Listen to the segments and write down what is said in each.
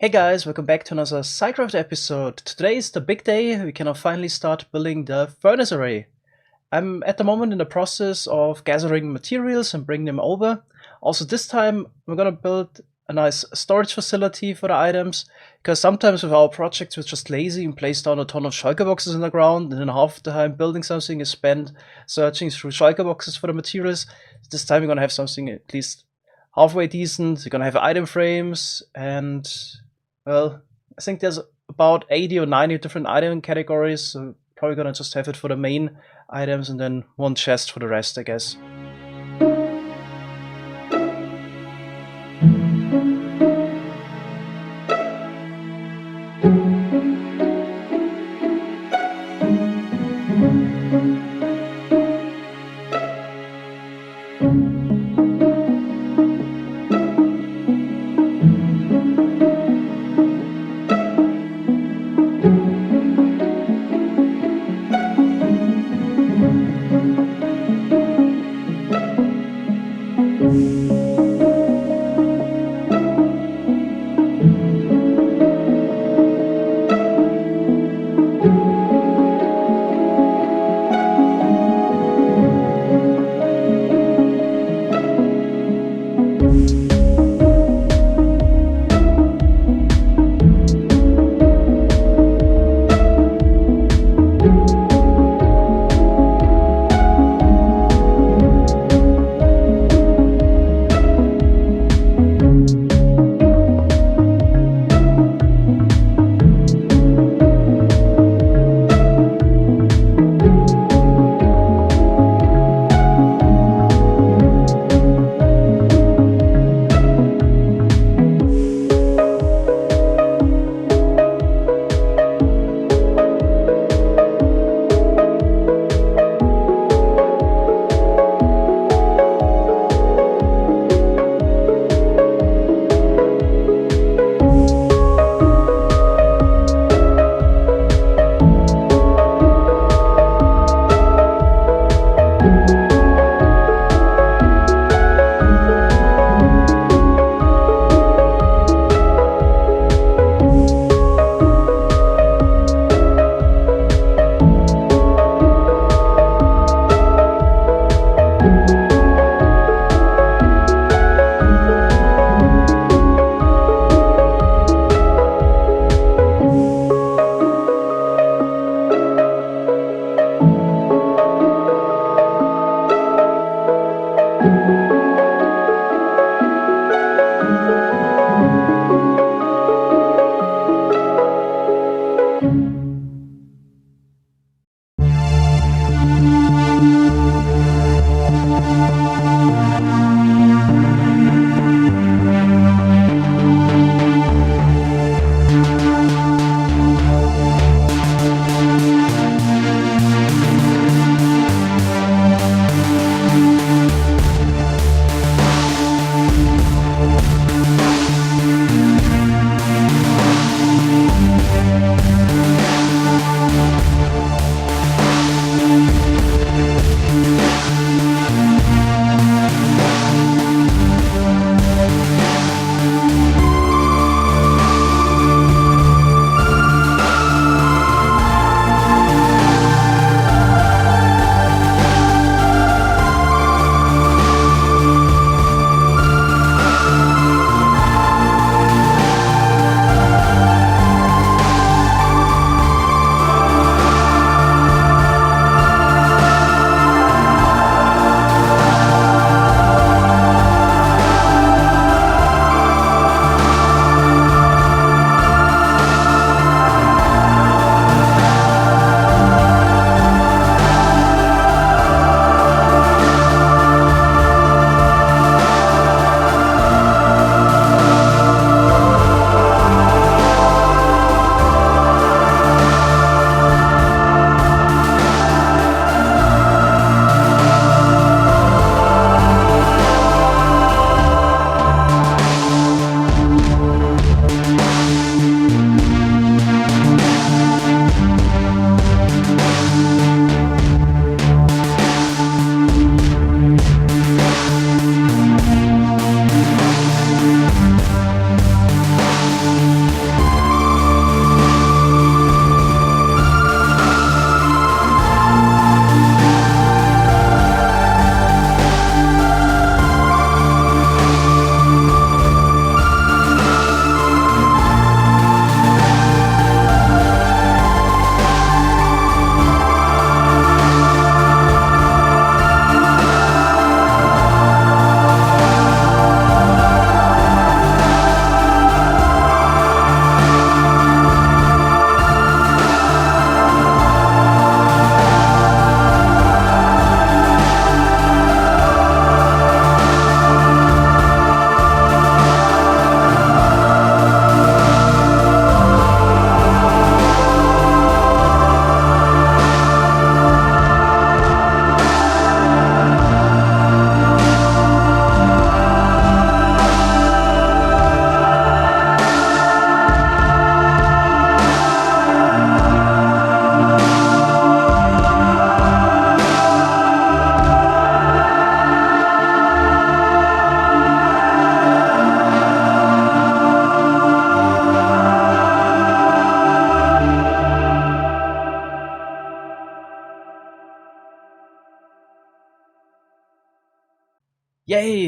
Hey guys, welcome back to another SciCraft episode. Today is the big day. We can now finally start building the furnace array. I'm at the moment in the process of gathering materials and bringing them over. Also this time we're gonna build a nice storage facility for the items, because sometimes with our projects we're just lazy and place down a ton of shulker boxes in the ground, and then half the time building something is spent searching through shulker boxes for the materials. This time we're gonna have something at least halfway decent. We're gonna have item frames and, well, I think there's about 80 or 90 different item categories, so probably gonna just have it for the main items and then one chest for the rest, I guess.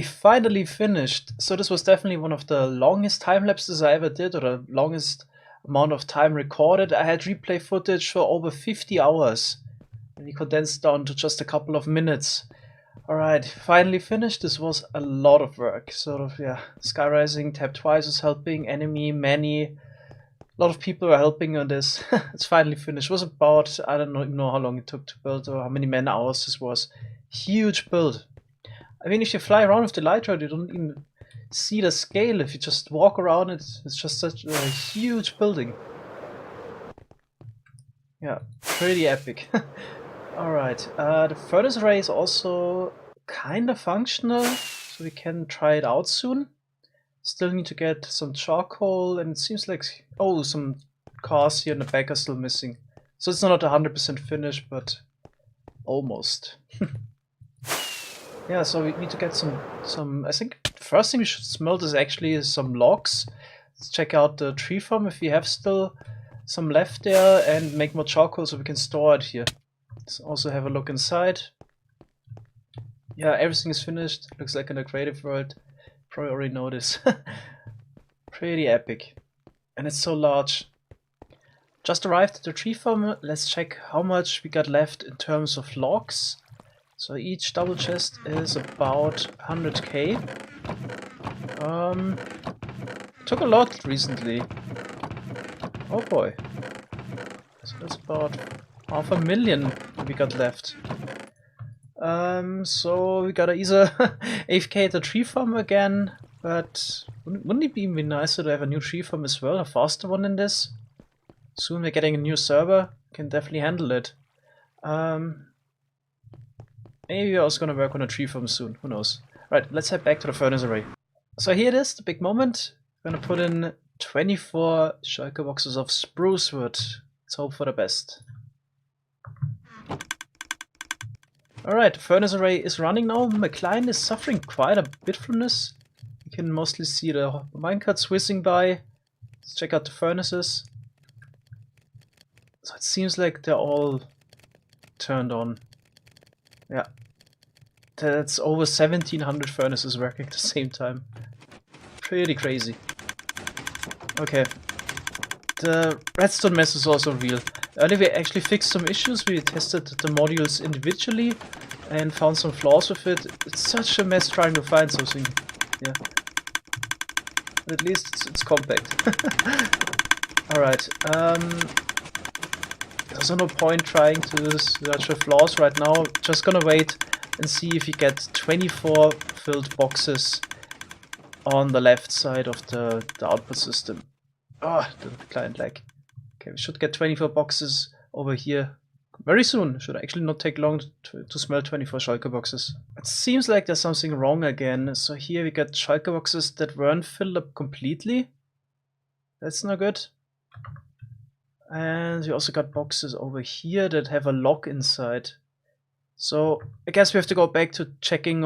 Okay, finally finished. So this was definitely one of the longest time lapses I ever did, or the longest amount of time recorded. I had replay footage for over 50 hours, and we condensed down to just a couple of minutes. Alright, finally finished. This was a lot of work. Sort of, yeah. Sky Rising, Tab Twice was helping, Enemy, Manny. A lot of people were helping on this. It's finally finished. It was about, I don't know how long it took to build or how many man hours this was. Huge build. I mean, if you fly around with the light rod, you don't even see the scale. If you just walk around it, it's just such a huge building. Yeah, pretty epic. Alright, the furnace array is also kind of functional, so we can try it out soon. Still need to get some charcoal, and it seems like, oh, some cars here in the back are still missing. So it's not 100% finished, but almost. Yeah, so we need to get some. I think the first thing we should smelt is actually some logs. Let's check out the tree farm if we have still some left there, and make more charcoal so we can store it here. Let's also have a look inside. Yeah, everything is finished. Looks like in a creative world. Probably already know this. Pretty epic. And it's so large. Just arrived at the tree farm. Let's check how much we got left in terms of logs. So each double chest is about 100k. Took a lot recently. Oh boy. So that's about 500,000 we got left. So we gotta either AFK the tree farm again, but wouldn't it be nicer to have a new tree farm as well, a faster one than this? Soon we're getting a new server, can definitely handle it. Maybe I was gonna work on a tree farm soon, who knows. Right, let's head back to the furnace array. So here it is, the big moment. I'm gonna put in 24 shulker boxes of spruce wood. Let's hope for the best. Alright, the furnace array is running now. My client is suffering quite a bit from this. You can mostly see the minecarts whizzing by. Let's check out the furnaces. So it seems like they're all turned on. Yeah. That's over 1700 furnaces working at the same time. Pretty crazy. Okay. The redstone mess is also real. Earlier we actually fixed some issues. We tested the modules individually and found some flaws with it. It's such a mess trying to find something. Yeah. But at least it's compact. Alright. There's no point trying to search for flaws right now. Just gonna wait and see if you get 24 filled boxes on the left side of the output system. Ah, the client lag. Okay, we should get 24 boxes over here very soon. Should actually not take long to smelt 24 shulker boxes. It seems like there's something wrong again. So here we got shulker boxes that weren't filled up completely. That's not good. And we also got boxes over here that have a lock inside. So I guess we have to go back to checking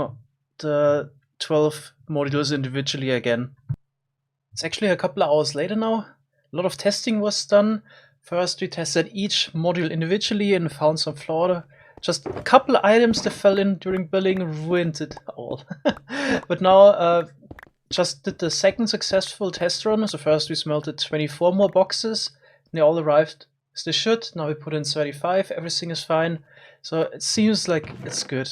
the 12 modules individually again. It's actually a couple of hours later now. A lot of testing was done. First we tested each module individually and found some flaw. Just a couple of items that fell in during building ruined it all. But now just did the second successful test run. So first we smelted 24 more boxes. They all arrived as they should. Now we put in 35. Everything is fine. So it seems like it's good.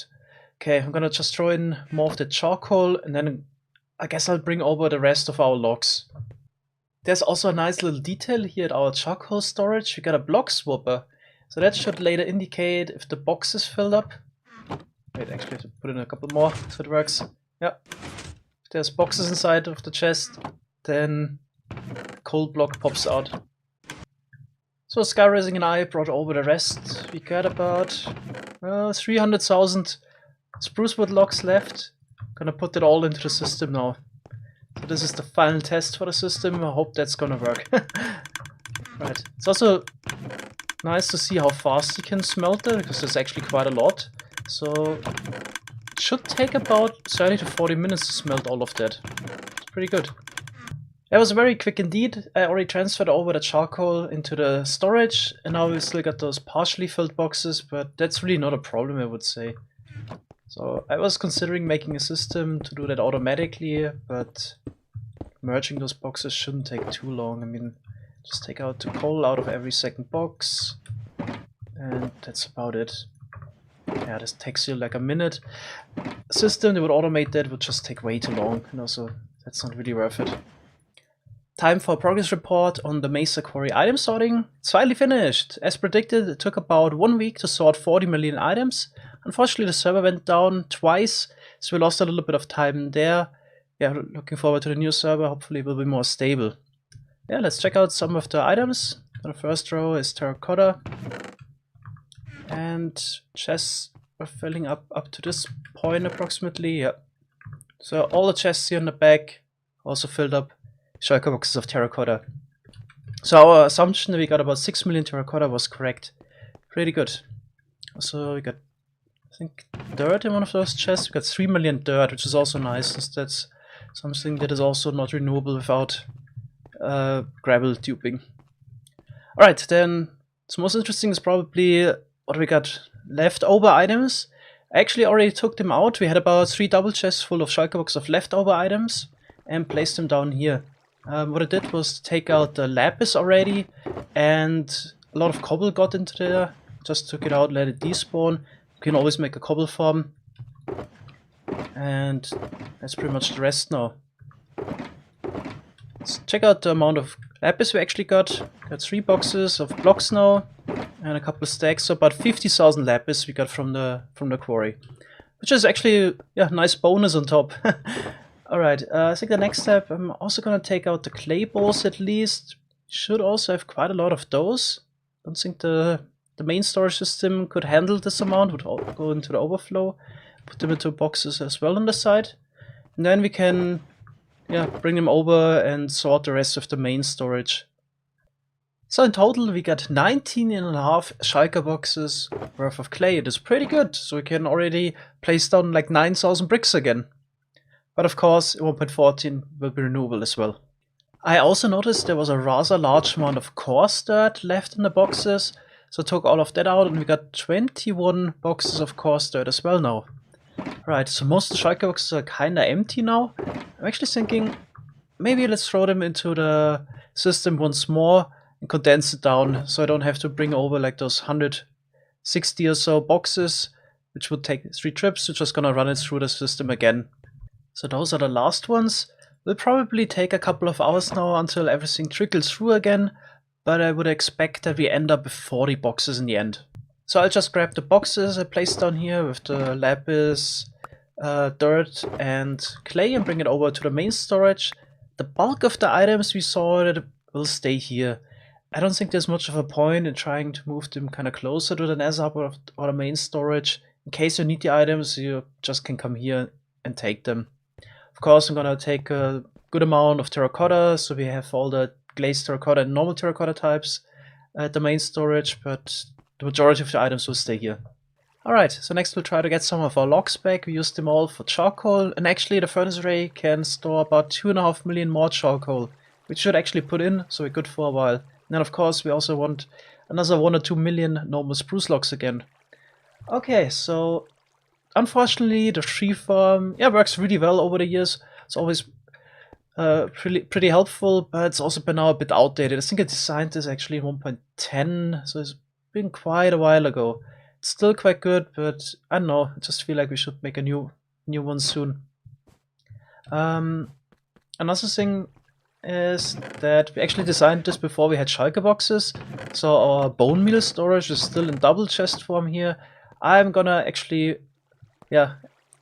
Okay, I'm gonna just throw in more of the charcoal and then I guess I'll bring over the rest of our logs. There's also a nice little detail here at our charcoal storage. We got a block swapper. So that should later indicate if the box is filled up. Wait, actually I have to put in a couple more so it works. Yeah. If there's boxes inside of the chest, then the cold block pops out. So Sky Rising and I brought over the rest. We got about 300,000 spruce wood logs left. Gonna put it all into the system now. So this is the final test for the system. I hope that's gonna work. Right. It's also nice to see how fast you can smelt it, because there's actually quite a lot. So it should take about 30 to 40 minutes to smelt all of that. It's pretty good. That was very quick indeed. I already transferred over the charcoal into the storage, and now we still got those partially filled boxes, but that's really not a problem, I would say. So I was considering making a system to do that automatically, but merging those boxes shouldn't take too long. I mean, just take out the coal out of every second box, and that's about it. Yeah, this takes you like a minute. A system that would automate that would just take way too long, so that's not really worth it. Time for a progress report on the Mesa Quarry item sorting. It's finally finished. As predicted, it took about 1 week to sort 40 million items. Unfortunately, the server went down twice, so we lost a little bit of time there. Yeah, looking forward to the new server. Hopefully it will be more stable. Yeah, let's check out some of the items. The first row is terracotta. And chests are filling up to this point approximately. Yeah. So all the chests here in the back also filled up. Shulker boxes of terracotta. So our assumption that we got about 6 million terracotta was correct. Pretty good. Also we got, I think, dirt in one of those chests. We got 3 million dirt, which is also nice, since that's something that is also not renewable without gravel tubing. Alright, then the most interesting is probably what we got leftover items. I actually already took them out. We had about 3 double chests full of shulker boxes of leftover items and placed them down here. What I did was take out the lapis already, and a lot of cobble got into there. Just took it out, let it despawn. You can always make a cobble farm. And that's pretty much the rest now. Let's check out the amount of lapis we actually got. Got 3 boxes of blocks now, and a couple of stacks. So about 50,000 lapis we got from the quarry, which is actually a nice bonus on top. Alright, I think the next step, I'm also gonna take out the clay balls at least. Should also have quite a lot of those. Don't think the main storage system could handle this amount, would go into the overflow. Put them into boxes as well on the side. And then we can bring them over and sort the rest of the main storage. So in total we got 19.5 shulker boxes worth of clay. It is pretty good, so we can already place down like 9,000 bricks again. But of course, 1.14 will be renewable as well. I also noticed there was a rather large amount of coarse dirt left in the boxes, so I took all of that out and we got 21 boxes of coarse dirt as well now. Right, so most of the shulker boxes are kinda empty now. I'm actually thinking maybe let's throw them into the system once more and condense it down, so I don't have to bring over like those 160 or so boxes, which would take 3 trips. We're just gonna run it through the system again. So those are the last ones. Will probably take a couple of hours now until everything trickles through again, but I would expect that we end up with 40 boxes in the end. So I'll just grab the boxes I placed down here with the lapis, dirt and clay and bring it over to the main storage. The bulk of the items we sorted will stay here. I don't think there's much of a point in trying to move them kind of closer to the Nether hub or the main storage. In case you need the items, you just can come here and take them. Of course, I'm gonna take a good amount of terracotta, so we have all the glazed terracotta and normal terracotta types at the main storage, but the majority of the items will stay here. Alright, so next we'll try to get some of our logs back. We used them all for charcoal, and actually the furnace array can store about 2.5 million more charcoal, which should actually put in, so we're good for a while. And then of course we also want another 1 or 2 million normal spruce logs again. Okay, so unfortunately, the tree farm works really well over the years. It's always pretty helpful, but it's also been now a bit outdated. I think I designed this actually in 1.10, so it's been quite a while ago. It's still quite good, but I don't know. I just feel like we should make a new one soon. Another thing is that we actually designed this before we had shulker boxes, so our bone meal storage is still in double chest form here. I'm gonna actually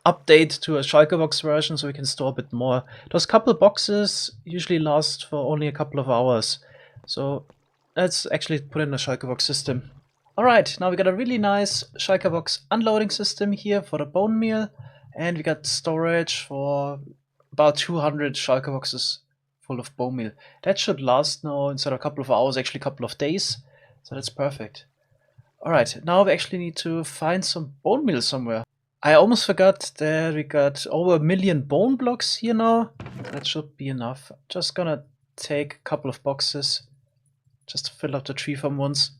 update to a shulker box version so we can store a bit more. Those couple boxes usually last for only a couple of hours, so let's actually put in a shulker box system. Alright, now we got a really nice shulker box unloading system here for the bone meal, and we got storage for about 200 shulker boxes full of bone meal. That should last now, instead of a couple of hours, actually a couple of days, so that's perfect. Alright, now we actually need to find some bone meal somewhere. I almost forgot that we got over 1 million bone blocks here now. That should be enough. Just gonna take a couple of boxes just to fill up the tree farm once.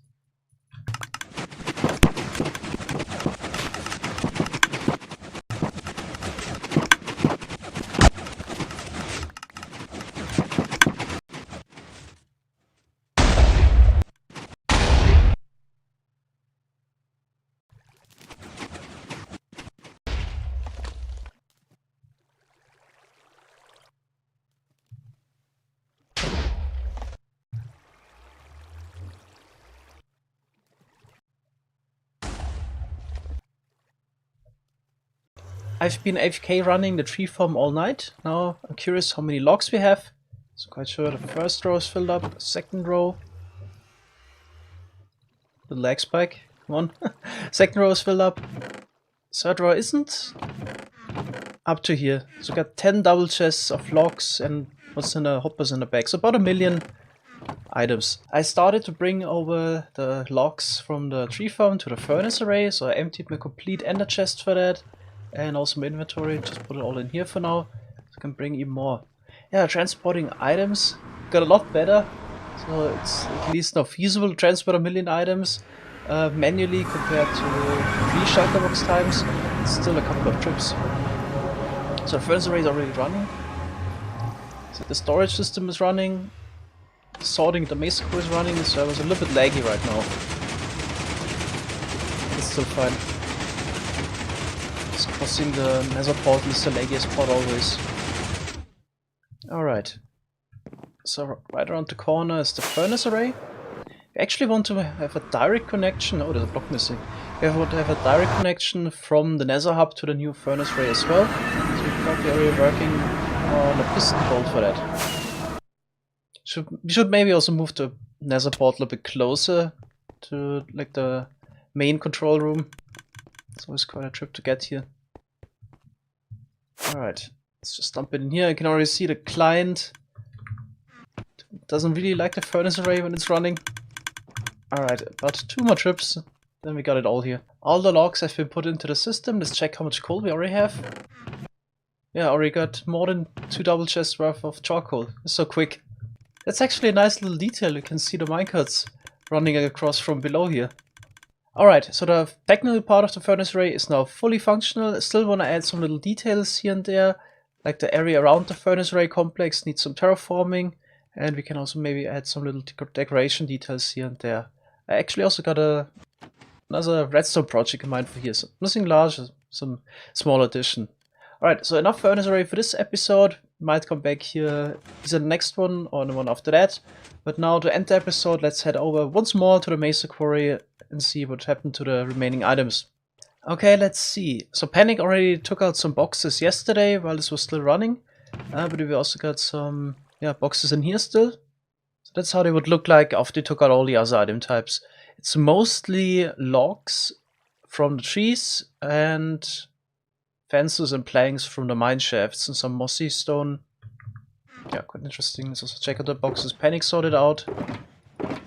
I've been AFK running the tree farm all night. Now I'm curious how many logs we have. So quite sure the first row is filled up, second row. The lag spike, come on. Second row is filled up. Third row isn't. Up to here. So got 10 double chests of logs and what's in the hoppers in the back. So about 1 million items. I started to bring over the logs from the tree farm to the furnace array. So I emptied my complete ender chest for that. And also my inventory. Just put it all in here for now. So I can bring even more. Yeah, transporting items got a lot better. So it's at least now feasible to transport 1 million items manually compared to pre-shulker box times. It's still a couple of trips. So the furnace array is already running. So the storage system is running. Sorting the Mesa Quarry is running, so I was a little bit laggy right now. It's still fine. It's crossing the Mesa portal is the laggiest part always. Alright. So right around the corner is the furnace array. We actually want to have a direct connection. Oh, there's a block missing. We want to have a direct connection from the Nether hub to the new furnace array as well. So we're probably already working on a piston bolt for that. We should maybe also move the Nether portal a bit closer to like the main control room. It's always quite a trip to get here. Alright, let's just dump it in here. You can already see the client doesn't really like the furnace array when it's running. Alright, about 2 more trips, then we got it all here. All the logs have been put into the system. Let's check how much coal we already have. Yeah, already got more than 2 double chests worth of charcoal. It's so quick. That's actually a nice little detail. You can see the minecarts running across from below here. Alright, so the technical part of the furnace array is now fully functional. I still want to add some little details here and there. Like the area around the furnace array complex needs some terraforming. And we can also maybe add some little decoration details here and there. I actually also got another redstone project in mind for here. So nothing large, some small addition. Alright, so enough furnace array for this episode. Might come back here either the next one or the one after that. But now to end the episode, let's head over once more to the Mesa Quarry and see what happened to the remaining items. Okay, let's see. So Panic already took out some boxes yesterday while this was still running. But we also got some boxes in here still. So that's how they would look like after they took out all the other item types. It's mostly logs from the trees and fences and planks from the mine shafts and some mossy stone. Yeah, quite interesting. Let's also check out the boxes Panic sorted out.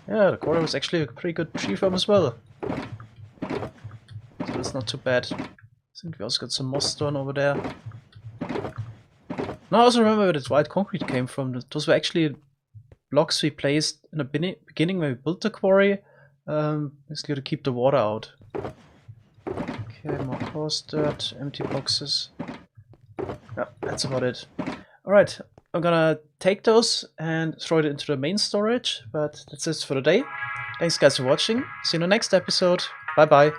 Yeah, the quarry was actually a pretty good tree farm as well. So that's not too bad. I think we also got some moss stone over there. Now I also remember where this white concrete came from. Those were actually blocks we placed in the beginning when we built the quarry. Basically to keep the water out. Okay, more coarse dirt, empty boxes. Yeah, that's about it. Alright, I'm gonna take those and throw it into the main storage, but that's it for today. Thanks guys for watching. See you in the next episode. Bye bye.